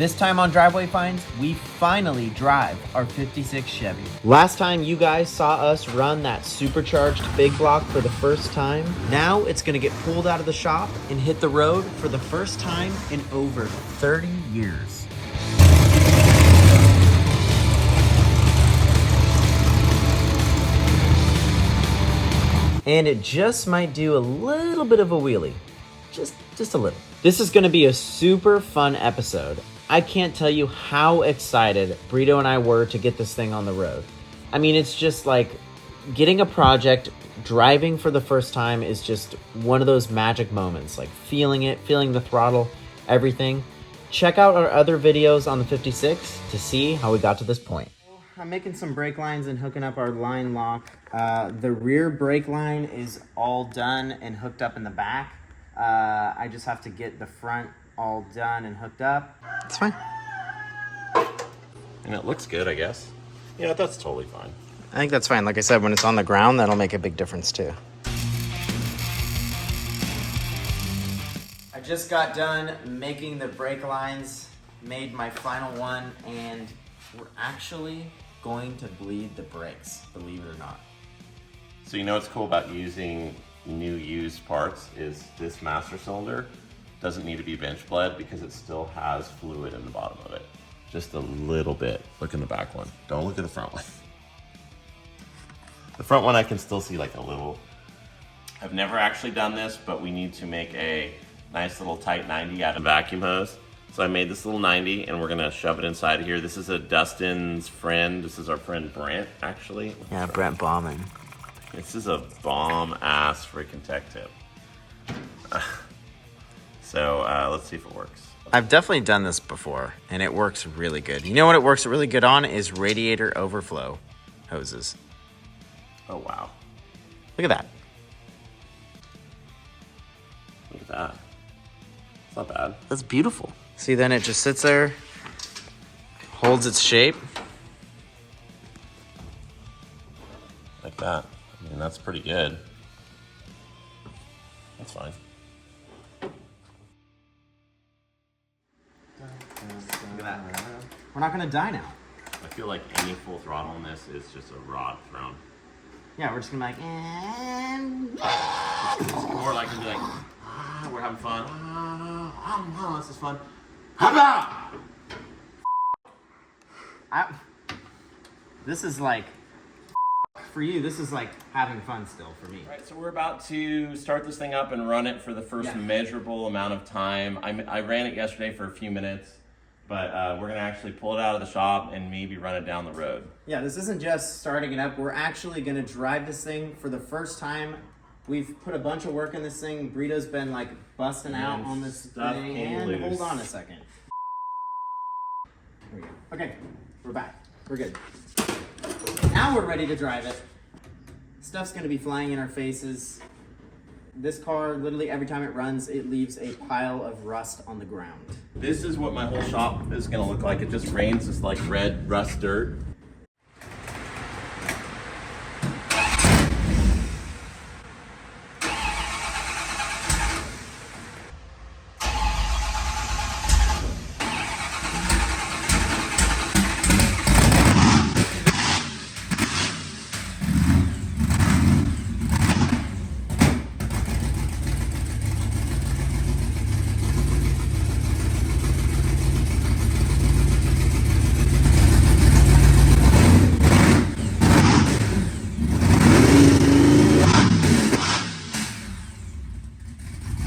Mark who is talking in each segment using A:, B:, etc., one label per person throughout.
A: This time on Driveway Finds, we finally drive our 56 Chevy. Last time you guys saw us run that supercharged big block for the first time. Now it's gonna get pulled out of the shop and hit the road for the first time in over 30 years. And it just might do a little bit of a wheelie. Just a little. This is gonna be a super fun episode. I can't tell you how excited Brito and I were to get this thing on the road. I mean, it's just like getting a project, driving for the first time is just one of those magic moments, like feeling it, feeling the throttle, everything. Check out our other videos on the 56 to see how we got to this point. I'm making some brake lines and hooking up our line lock. The rear brake line is all done and hooked up in the back. I just have to get the front all done and hooked up. It's fine.
B: And it looks good, I guess. Yeah, that's totally fine.
A: I think that's fine. Like I said, when it's on the ground, that'll make a big difference too. I just got done making the brake lines, made my final one, and we're actually going to bleed the brakes, believe it or not.
B: So you know what's cool about using new used parts is this master cylinder doesn't need to be bench bled because it still has fluid in the bottom of it. Just a little bit. Look in the back one. Don't look at the front one. The front one I can still see like a little. I've never actually done this, but we need to make a nice little tight 90 out of vacuum hose. So I made this little 90 and we're gonna shove it inside of here. This is a Dustin's friend. This is our friend Brent, actually.
A: Yeah, Brent Bauman.
B: This is a bomb ass freaking tech tip. So let's see if it works.
A: I've definitely done this before and it works really good. You know what it works really good on is radiator overflow hoses.
B: Oh wow.
A: Look at that.
B: Look at that. It's not bad.
A: That's beautiful. See, then it just sits there, holds its shape.
B: Like that. I mean, that's pretty good. That's fine.
A: Look at that. We're not gonna die now.
B: I feel like any full throttle in this is just a rod thrown.
A: Yeah, we're just gonna be like,
B: It's more like to be like, we're having fun. This is fun.
A: This is like, for you, this is like having fun still for me.
B: Right, so we're about to start this thing up and run it for the first measurable amount of time. I ran it yesterday for a few minutes, but we're gonna actually pull it out of the shop and maybe run it down the road.
A: Yeah, this isn't just starting it up. We're actually gonna drive this thing for the first time. We've put a bunch of work in this thing. Brito's been like busting out on this thing. And hold on a second. Here we go. Okay, we're back. We're good. Now we're ready to drive it. Stuff's gonna be flying in our faces. This car, literally every time it runs, it leaves a pile of rust on the ground.
B: This is what my whole shop is gonna look like. It just rains this like red rust dirt.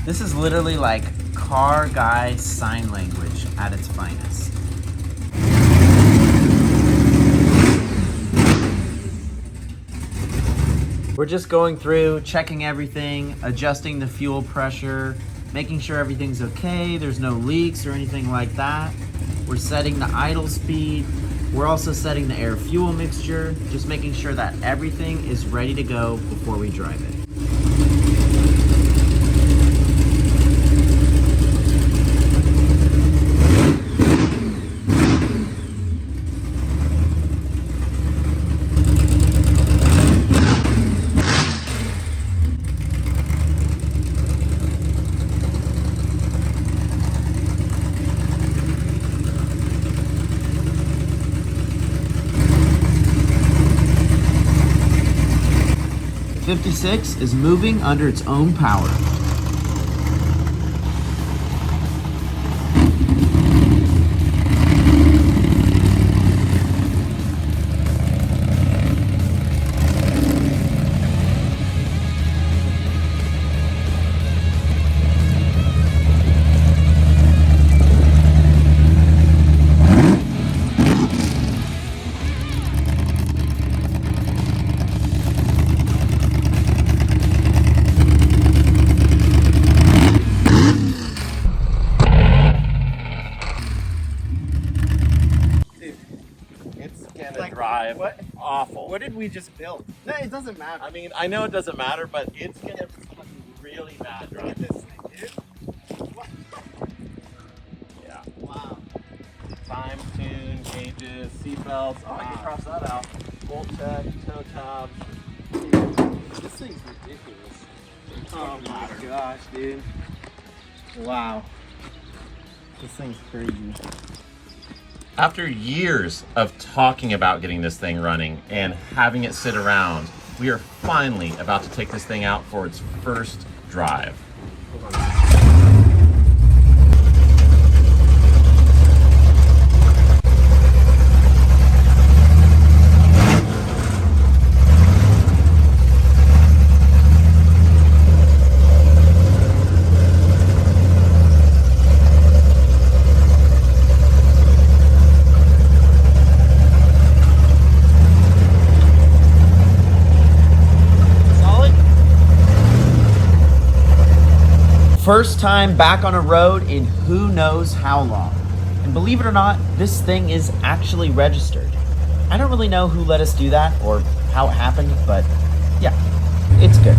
A: This is literally like car guy sign language at its finest. We're just going through, checking everything, adjusting the fuel pressure, making sure everything's okay, there's no leaks or anything like that. We're setting the idle speed. We're also setting the air fuel mixture, just making sure that everything is ready to go before we drive it. 56 is moving under its own power.
B: Drive awful.
C: What did we just build? No, it doesn't matter.
B: I mean, I know it doesn't matter, but it's gonna really bad drive.
C: This thing, dude. What?
B: Yeah.
C: Wow.
B: Time, tune, gauges, seatbelts. Oh, I can cross that out. Bolt check, toe tabs.
C: This thing's ridiculous. Oh my gosh, dude. Wow. This thing's crazy.
B: After years of talking about getting this thing running and having it sit around, we are finally about to take this thing out for its first drive.
A: First time back on a road in who knows how long. And believe it or not, this thing is actually registered. I don't really know who let us do that or how it happened, but yeah, it's good.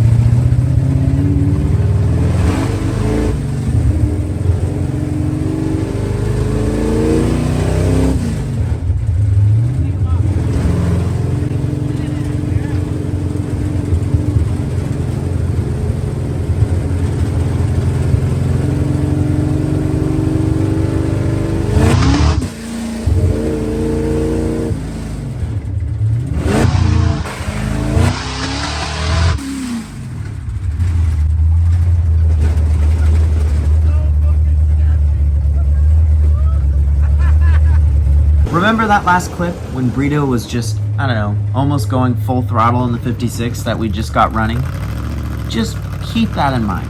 A: Remember that last clip when Brito was just, I don't know, almost going full throttle in the 56 that we just got running? Just keep that in mind.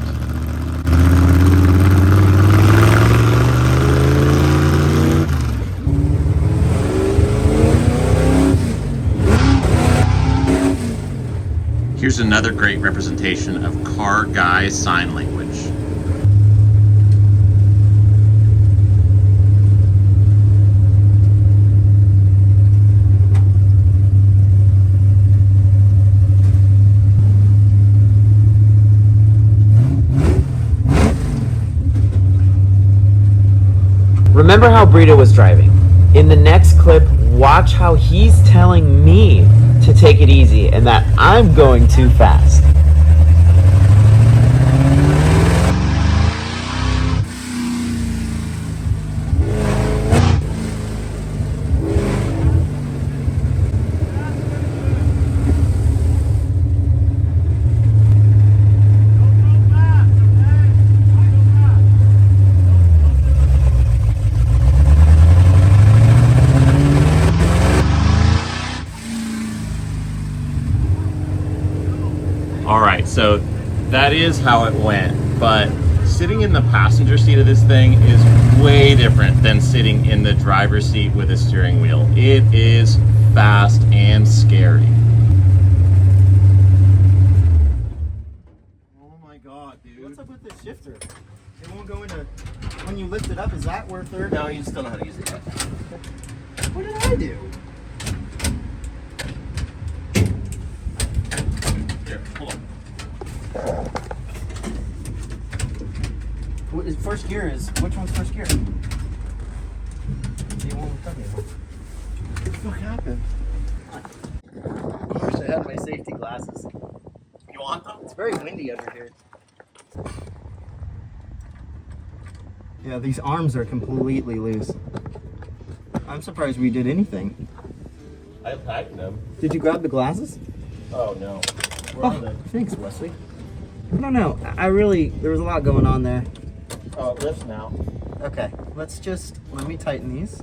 B: Here's another great representation of car guy sign language.
A: Remember how Brito was driving. In the next clip, watch how he's telling me to take it easy and that I'm going too fast.
B: All right, so that is how it went, but sitting in the passenger seat of this thing is way different than sitting in the driver's seat with a steering wheel. It is fast and scary.
C: Oh my god, dude. What's up with this shifter? It won't go into, when you lift it up, is that where third?
B: No, you still know how to use it yet.
C: What did I do?
B: Here, hold on.
C: What is first gear is, which one's first gear? The one we're talking about. What the fuck happened? I wish I had my safety glasses.
B: You want them?
C: It's very windy under here. Yeah, these arms are completely loose. I'm surprised we did anything.
B: I packed them.
C: Did you grab the glasses?
B: Oh no.
C: Where are they?
A: Thanks, Wesley. I don't know. There was a lot going on there.
C: Oh, it lifts now.
A: Okay, let me tighten these.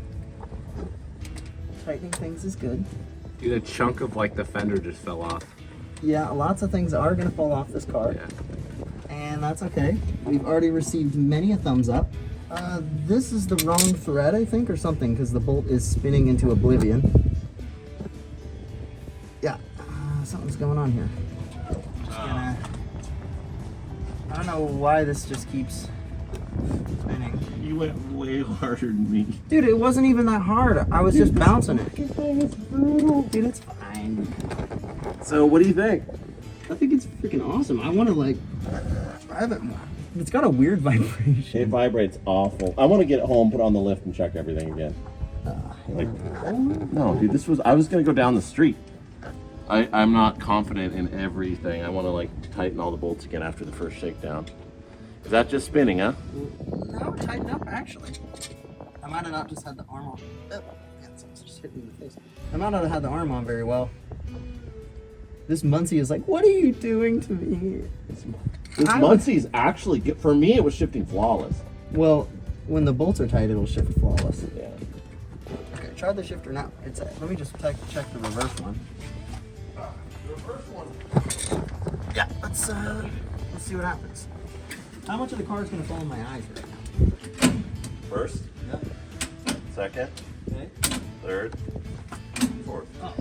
A: Tightening things is good.
D: Dude, a chunk of like the fender just fell off.
A: Yeah, lots of things are gonna fall off this car.
D: Yeah.
A: And that's okay. We've already received many a thumbs up. This is the wrong thread, I think, or something, because the bolt is spinning into oblivion. Yeah, something's going on here. I don't know why this just keeps spinning.
B: You went way harder than me.
A: Dude, it wasn't even that hard. I was just bouncing it.
C: It's brutal.
A: Dude, it's fine.
C: So, what do you think?
A: I think it's freaking awesome. I want to like drive it more. It's got a weird vibration.
B: It vibrates awful. I want to get it home, put on the lift, and check everything again. No, dude, I was going to go down the street. I'm not confident in everything. I want to like tighten all the bolts again after the first shakedown. Is that just spinning, huh?
A: No, tighten up actually. I might have not just had the arm on. Oh, something's just hit me in the face. I might not have had the arm on very well. This Muncie is like, what are you doing to me?
B: This Muncie's actually, for me, it was shifting flawless.
A: Well, when the bolts are tight, it'll shift flawless.
B: Yeah.
A: Okay, try the shifter now. Let me just check the reverse one.
B: The reverse one.
A: Yeah, let's see what happens. How much of the car is going to fall in my eyes right now?
B: First.
A: Yep.
B: Second.
A: Okay.
B: Third. Fourth.
A: Oh.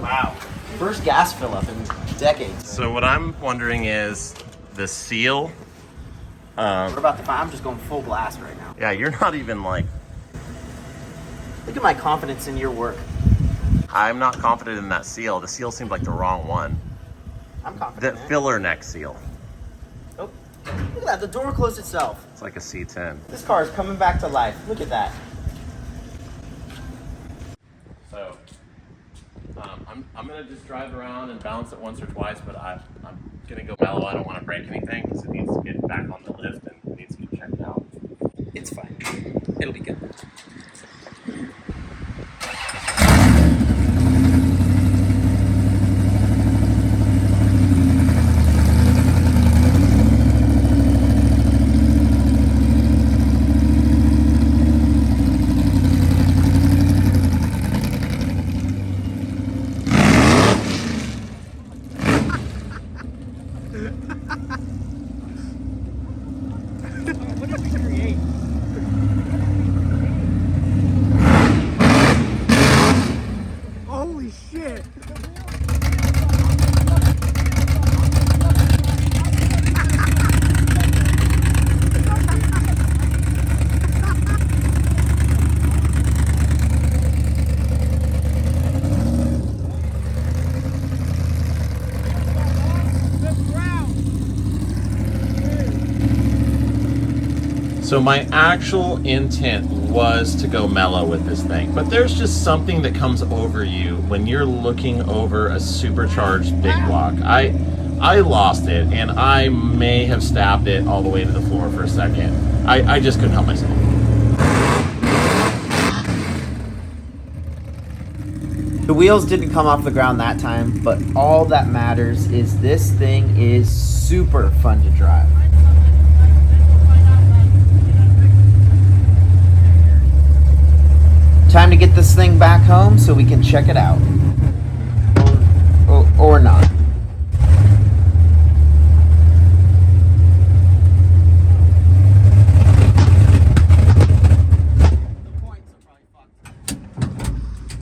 B: Wow.
A: First gas fill up in decades.
B: So what I'm wondering is the seal.
A: What about I'm just going full blast right now.
B: Yeah, you're not even like.
A: Look at my confidence in your work.
B: I'm not confident in that seal. The seal seemed like the wrong one.
A: I'm confident.
B: The filler neck seal.
A: Oh, look at that. The door closed itself.
B: It's like a C10.
A: This car is coming back to life. Look at that.
B: So I'm gonna just drive around and bounce it once or twice, but I'm gonna go mellow. I don't want to break anything because it needs to get back on the lift and it needs to get checked out.
D: It's fine. It'll be good.
A: What did we create?
D: Holy shit!
B: So my actual intent was to go mellow with this thing, but there's just something that comes over you when you're looking over a supercharged big block. I lost it, and I may have stabbed it all the way to the floor for a second. I just couldn't help myself.
A: The wheels didn't come off the ground that time, but all that matters is this thing is super fun to drive. Time to get this thing back home so we can check it out. Or not.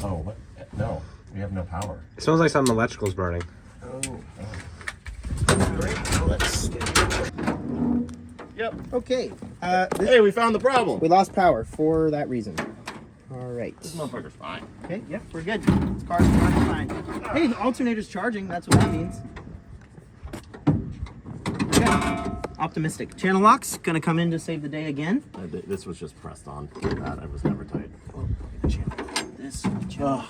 B: Oh, what? No, we have no power.
D: It smells like some electrical's burning.
A: Let's get it.
B: Yep.
A: Okay.
B: Hey, we found the problem.
A: We lost power for that reason. All right.
B: This motherfucker's fine.
A: Okay, yeah, we're good. This car's running fine. Hey, the alternator's charging. That's what that means. Yeah, optimistic. Channel lock's gonna come in to save the day again.
B: This was just pressed on. That I was never tight.
A: This channel.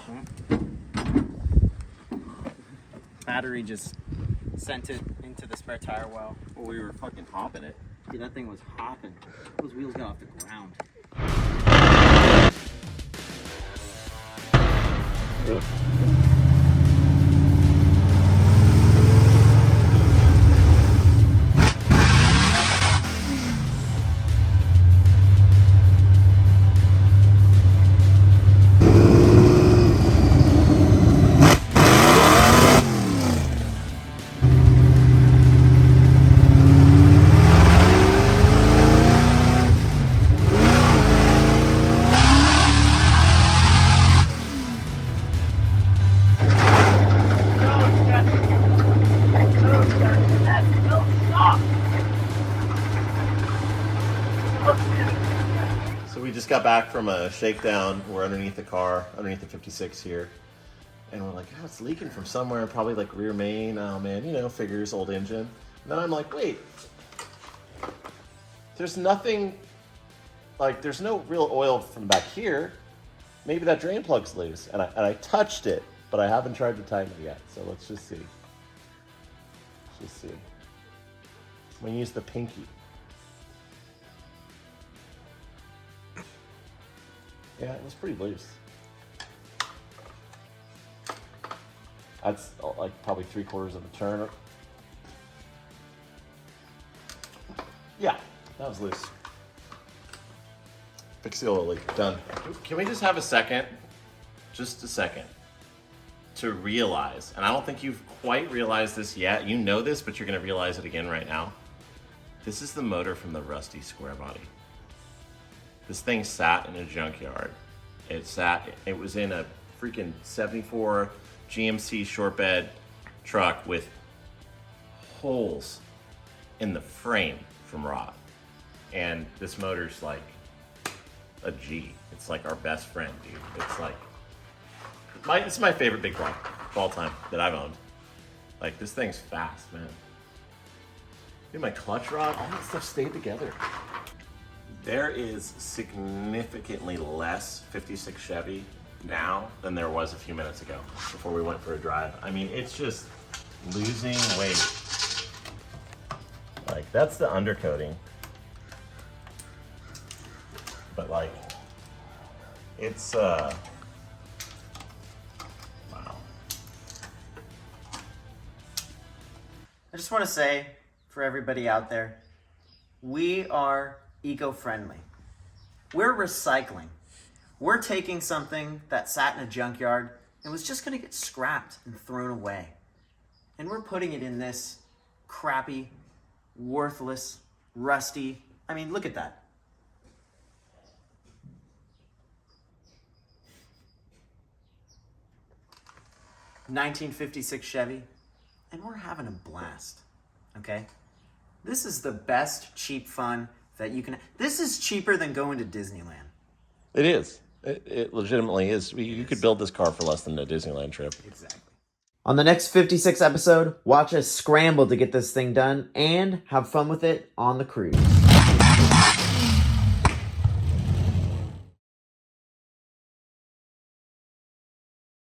A: Battery just sent it into the spare tire well.
B: Well, we were fucking hopping it.
A: Dude, that thing was hopping. Those wheels got off the ground.
B: just got back from a shakedown. We're underneath the car, underneath the 56 here. And we're like, oh, it's leaking from somewhere, probably like rear main. Oh man, you know, figures, old engine. And then I'm like, wait, there's nothing, like there's no real oil from back here. Maybe that drain plug's loose. And I touched it, but I haven't tried to tighten it yet. So let's just see. Let's just see. I'm gonna use the pinky. Yeah, it was pretty loose. That's like probably 3/4 of a turn. Yeah, that was loose. Fix the oil leak, done. Can we just have a second, just a second, to realize, and I don't think you've quite realized this yet. You know this, but you're gonna realize it again right now. This is the motor from the rusty square body. This thing sat in a junkyard. It was in a freaking 74 GMC short bed truck with holes in the frame from rot. And this motor's like a G. It's like our best friend, dude. It's like, it's my favorite big block of all time that I've owned. Like, this thing's fast, man. Dude, my clutch rod, all that stuff stayed together. There is significantly less 56 Chevy now than there was a few minutes ago before we went for a drive. I mean, it's just losing weight. Like, that's the undercoating. But like, it's, wow.
A: I just want to say, for everybody out there, we are eco-friendly. We're recycling. We're taking something that sat in a junkyard and was just going to get scrapped and thrown away. And we're putting it in this crappy, worthless, rusty, I mean, look at that. '56 Chevy, and we're having a blast, okay? This is the best cheap fun that you can. This is cheaper than going to Disneyland.
B: It is. It legitimately is. You could build this car for less than a Disneyland trip.
A: Exactly. On the next 56 episode, watch us scramble to get this thing done and have fun with it on the cruise.